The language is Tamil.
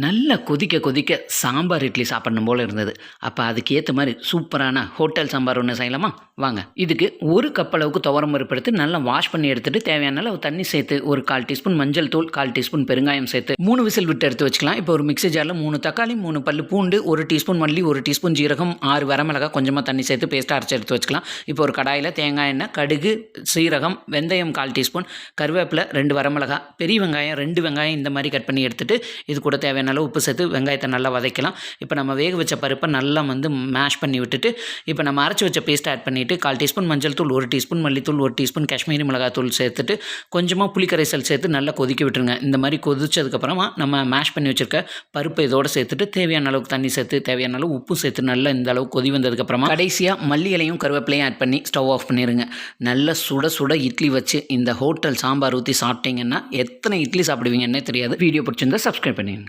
நல்லா கொதிக்க கொதிக்க சாம்பார் இட்லி சாப்பிடணும் போல் இருந்தது. அப்போ அதுக்கு ஏற்ற மாதிரி சூப்பரான ஹோட்டல் சாம்பார் ஒன்று செய்யலாமா? வாங்க. இதுக்கு 1 கப் அளவுக்கு துவரம் பருப்பு எடுத்து நல்லா வாஷ் பண்ணி எடுத்துட்டு தேவையான அளவு தண்ணி சேர்த்து ஒரு 1/4 டீஸ்பூன் மஞ்சள் தூள், 1/4 டீஸ்பூன் பெருங்காயம் சேர்த்து 3 விசில் விட்டு எடுத்து வச்சுக்கலாம். இப்போ ஒரு மிக்ஸி ஜாரில் 3 தக்காளி, 3 பல்லு பூண்டு, 1 டீஸ்பூன் மல்லி, 1 டீஸ்பூன் ஜீரகம், 6 வரமிளகாய் கொஞ்சமாக தண்ணி சேர்த்து பேஸ்ட்டாக அரைச்சி எடுத்து வச்சுக்கலாம். இப்போ ஒரு கடாயில் தேங்காய் எண்ணெய், கடுகு, சீரகம், வெந்தயம் 1/4 டீஸ்பூன், கருவேப்பிலை 2 வரமிளகாய், பெரிய வெங்காயம் 2 வெங்காயம் இந்த மாதிரி கட் பண்ணி எடுத்துட்டு இது கூட தேவையான அளவு உப்பு சேர்த்து வெங்காயத்தை நல்லா வதக்கலாம். இப்போ நம்ம வேக வச்ச பருப்பை நல்லா மேஷ் பண்ணி விட்டுட்டு இப்போ நம்ம அரைச்சி வச்ச பேஸ்ட் ஆட் பண்ணிவிட்டு 1/4 டீஸ்பூன் மஞ்சள் தூள், 1 டீஸ்பூன் மல்லித்தூள், 1 டீஸ்பூன் காஷ்மீரி மிளகாத்தூள் சேர்த்துட்டு கொஞ்சமாக புளிக்கரைசல் சேர்த்து நல்லா கொதிக்க விட்டுருங்க. இந்த மாதிரி கொதிச்சதுக்கப்புறமா நம்ம மேஷ் பண்ணி வச்சுருக்க பருப்பை இதோடு சேர்த்துட்டு தேவையான அளவுக்கு தண்ணி சேர்த்து தேவையான அளவு உப்பு சேர்த்து நல்லா இந்த அளவு கொதி வந்ததுக்கப்புறமா கடைசியாக மல்லி இலையும் கருவேப்பிலையும் ஆட் பண்ணி ஸ்டவ் ஆஃப் பண்ணிடுங்க. நல்லா சுட சுட இட்லி வச்சு இந்த ஹோட்டல் சாம்பார் ஊற்றி சாப்பிட்டீங்கன்னா எத்தனை இட்லி சாப்பிடுவீங்கன்னே தெரியாது. வீடியோ பிடிச்சிருந்தா சப்ஸ்கிரைப் பண்ணிடுங்க.